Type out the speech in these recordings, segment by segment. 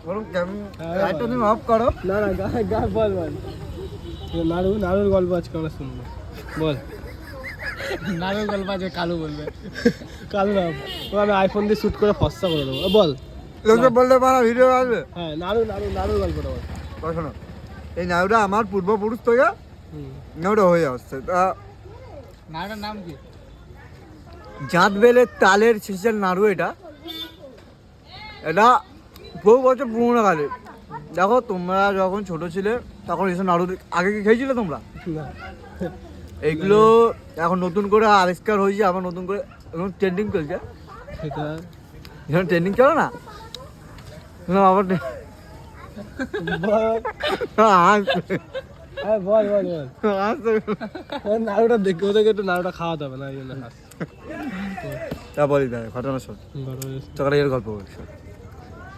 বলুন কেমন লাইটটা তুমি অফ করো। না না গা বল নাড়ুর গল্প আজকে আমরা শুনবো। বল নাড়ুর গল্প আছে, কালু বলবে। কালু না, আমি আইফোন দিয়ে শ্যুট করে ফসা করে দেবো। বল লোকে বললে পারা ভিডিও আসবে। হ্যাঁ নাড়ুর গল্পটা বল। শোনো, এই নাড়ুটা আমার পূর্বপুরুষ থেকে নাড়ু হয়ে আসছে। তা নাড়ুটার নাম কি? জাঁত বেলের তালের শেষের নাড়ু এটা। এটা বহু বছর পুরোনো কালে। দেখো তোমরা যখন ছোট ছিলে তখন এসব নাড়ু আগে কি খেয়েছিলে তোমরা? না এইগুলো এখন নতুন করে আবিষ্কার হয়েছে, আবার নতুন করে এখন ট্রেন্ডিং চলছে। সেটা যখন ট্রেন্ডিং চলে না আবার হ্যাঁ বল নাড়ুটা দেখে ওদেরকে একটু নাড়ুটা খাওয়াতে হবে না, এই জন্য তা বলি তাই ঘটনা শোন। সকালে এর গল্প বলছি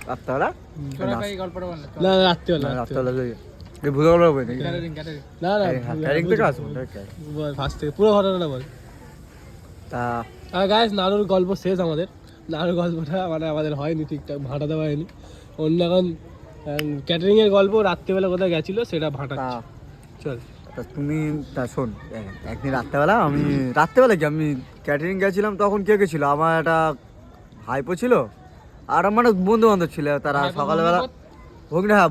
রাত্রেবেলা। ছোট ভাই গল্পটা বল না। না রাত্রিবেলা এই ভুলে গল্প বলি নাকি? ক্যাটারিং না ক্যারিং থেকে আসবো বল ফার্স্ট থেকে পুরো ঘটনাটা বল। তা গাইস নাড়ুর গল্প শেষ আমাদের। নাড়ুর গল্পটা মানে আমাদের হয়নি ঠিকঠাক, ভাটাতে পারেনি। অন্য এখন ক্যাটারিংয়ের গল্প রাত্রিবেলা কোথায় গেছিলো সেটা ভাটাচ্ছে। চল তা তুমি তা শোন, একদিন রাত্রেবেলা কি আমি ক্যাটারিং গেছিলাম। তখন কে গেছিলো? আমার একটা ভাইপো ছিল আর মানে বন্ধু বান্ধব ছিল। তারা সকালবেলা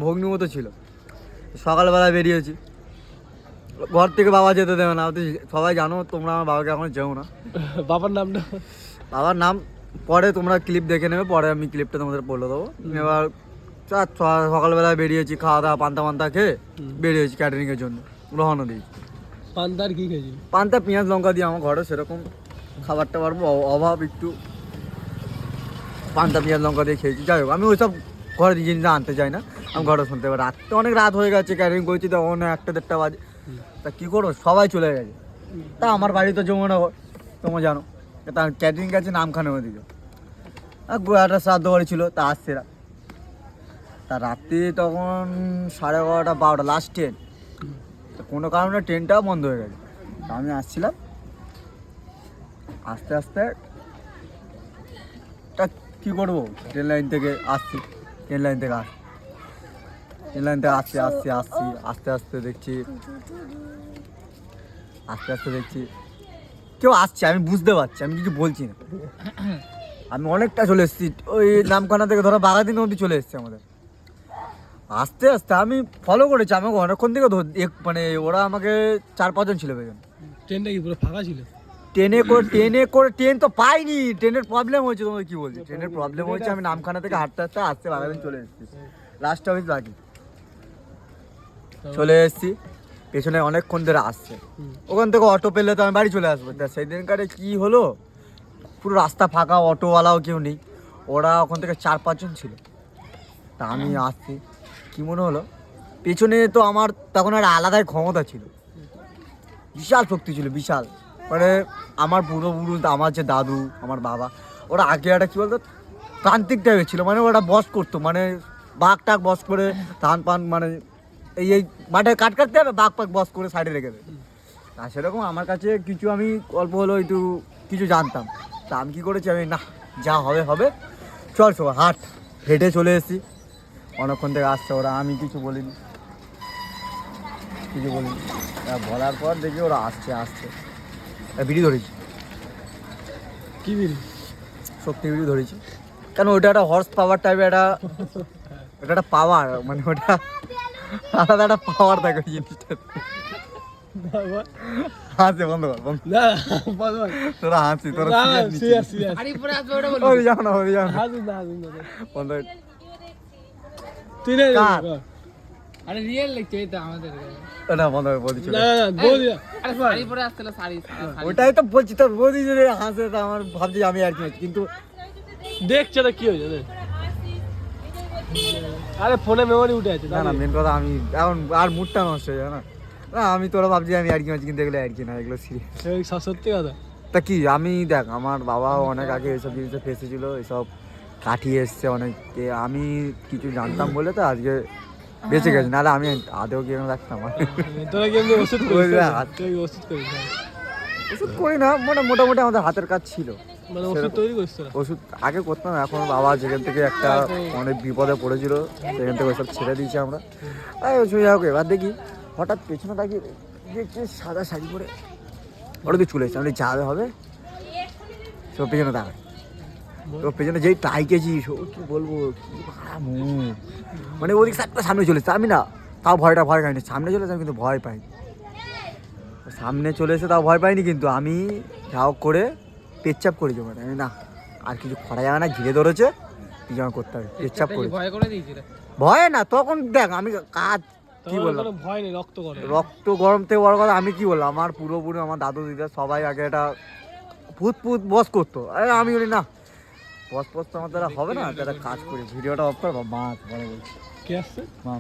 ভগ্নি মতো ছিল। সকালবেলা বেরিয়েছি, ঘর থেকে বাবা যেতে দেবে না। সবাই জানো তোমরা, আমার বাবাকে এখন যেও না। বাবার নামটা? বাবার নাম পরে তোমরা ক্লিপ দেখে নেবে, পরে আমি ক্লিপটা তোমাদের বলে দেবো। এবার সকালবেলা বেরিয়েছি, খাওয়া দাওয়া পান্তা খেয়ে বেরিয়েছি ক্যাটারিংয়ের জন্য, রওনা দিয়েছি। পান্তার কি খেয়েছি? পান্তা পেঁয়াজ লঙ্কা দিয়ে, আমার ঘরে সেরকম খাবার টাবার অভাব একটু, পান্তা পেঁয়াজ লঙ্কা দিয়ে খেয়েছি। যাই হোক, আমি ওইসব ঘরে জিনিস আনতে চাই না, আমি ঘরে শুনতে পারি। রাত্রে অনেক রাত হয়ে গেছে, ক্যাটারিং করছি তখন 1-1:30 বাজে। তা কী করো, সবাই চলে গেছে। তা আমার বাড়ি তো যমুনানগর, তোমরা জানো। তা ক্যাটারিং গেছে নামখানা ওদিকে, একটা শ্রাদ্ধ বাড়ি ছিল। তা আসছে তা রাত্রি তখন 11:30-12টা লাস্ট ট্রেন। কোনো কারণে ট্রেনটাও বন্ধ হয়ে গেছে। তা আমি আসছিলাম, আস্তে আস্তে তা কী করবো, ট্রেন লাইন থেকে আসছি আস্তে আস্তে দেখছি কেউ আসছে। আমি বুঝতে পারছি, আমি কিছু বলছি না। আমি অনেকটা চলে এসেছি, ওই নামখানা থেকে ধরো বাঘাদিন অবধি চলে এসেছি আমাদের। আস্তে আস্তে আমি ফলো করেছি, আমাকে অনেকক্ষণ থেকে মানে ওরা আমাকে 4-5 জন ছিল পেছনে। ট্রেনটা কি পুরো ফাঁকা ছিল? ট্রেন তো পাইনি, ট্রেনের প্রবলেম হয়েছে। তোমাকে কি বলছি, ট্রেনের প্রবলেম হয়েছে। আমি নামখানা থেকে হাঁটতে আসতে বাঘাদিন চলে এসেছি, লাস্ট অফিস বাকি চলে এসেছি। পেছনে অনেকক্ষণ ধরে আসছে, ওখান থেকে অটো পেলে তো আমি বাড়ি চলে আসবো। তা সেই দিনকারে কী হলো, পুরো রাস্তা ফাঁকা, অটোওয়ালাও কেউ নেই। ওরা ওখান থেকে 4-5 জন ছিল। তা আমি আসছি, কী মনে হলো, পেছনে তো আমার তখন একটা আলাদাই ক্ষমতা ছিল, বিশাল শক্তি ছিল, বিশাল। মানে আমার পূর্বপুরুষ, আমার যে দাদু, আমার বাবা, ওরা আগে একটা কী বলতো প্রান্তিক টাইপের ছিল। মানে ওরা বস করতো, মানে বাঘ টাক বস করে ধান পান, মানে এই মাঠে কাটতে হবে, বাঘ পাক বস করে সাইডে রেখে দেবে। আর সেরকম আমার কাছে কিছু, আমি অল্প হলেও একটু কিছু জানতাম। তা আমি কী করেছি, আমি না যা হবে চল হাট, হেঁটে চলে এসেছি। অনেকক্ষণ থেকে আসছে ওরা, আমি কিছু বলিনি। বলার পর দেখি ওরা আসছে বিড়ি ধরেছি। কি বিড়ি? শক্তি বিড়ি ধরেছি, কেন ওটা একটা হর্স পাওয়ার টাইপের, একটা পাওয়ার, মানে ওটা আলাদা একটা পাওয়ার থাকে ওই জিনিসটা। হাসি বন্ধ কর, তোরা হাসি, তোরা যাও না বন্ধ। আরে রিয়েল লাগছে এটা আমাদের। না বন্ধ বলছি, আরে শাড়ি পরে আসছিল, শাড়ি। ওটাই তো বলছি, তো বৌদি যদি হাসে তা আমার ভাবছি আমি আর কি, কিন্তু দেখছে না কি হয়েছে। আরে ফোনে মেমোরি উঠে আছে। না মেন কথা, আমি এখন আর মুডটা নষ্ট হয়ে যায় না। আমি তোরা ভাবছি আমি আর কি মাছি, কিন্তু এগুলো আর কি না, এগুলো সিরিয়াস সত্যি কথা। তা কি আমি দেখ, আমার বাবাও অনেক আগে এইসব জিনিসে ফেসেছিল, এইসব কাটিয়ে এসছে অনেককে। আমি কিছু জানতাম বলে তো আজকে বেঁচে গেছি, নাহলে আমি আদেও কি রাখতাম। তোরা কি ওষুধ করিস? ওষুধ করি না, মোটামুটি আমাদের হাতের কাজ ছিল। মানে ওষুধ তৈরি করছিস তোরা? ওষুধ আগে করতাম, এখন বাবা যেখান থেকে একটা অনেক বিপদে পড়েছিল সেখান থেকে ওসব ছেড়ে দিয়েছি আমরা। যাই হোক, এবার দেখি হঠাৎ পেছনে তাকিয়ে দেখছি সাদা শাড়ি পরে ওটা দিয়ে চলে এসেছে, আমি যাবে হবে সব পেছনে দাঁড়ায়। তো পেছনে যেই টাইকেছি কি বলবো, কি ভাড়া মুখ, মানে ওদিক একটা সামনে চলে এসেছে, আমি না তাও ভয় খাইনি, সামনে চলে এসে আমি কিন্তু ভয় পাই, সামনে চলে এসে তাও ভয় পাইনি, কিন্তু আমি যা হোক করে পেচ্ছাপ করেছি, মানে আমি না আর কিছু করা যাবে না, ঘিরে ধরেছে কি যেন করতে হবে, পেচ্ছাপ করে ভয় করে দিয়েছিল। ভয় না, তখন দেখ আমি কাজ কি বললাম, কোনো ভয় নেই, রক্ত করে রক্ত গরম থেকে বড় কথা আমি কি বললাম, আমার পুরোপুরি আমার দাদু দিদা সবাই আগে এটা ভূত বস করতো, আরে আমি বলি না বস তো আমার দ্বারা হবে না, তারা কাজ করি, ভিডিওটা অফ করবো, মা বলছি কে আসছে? মা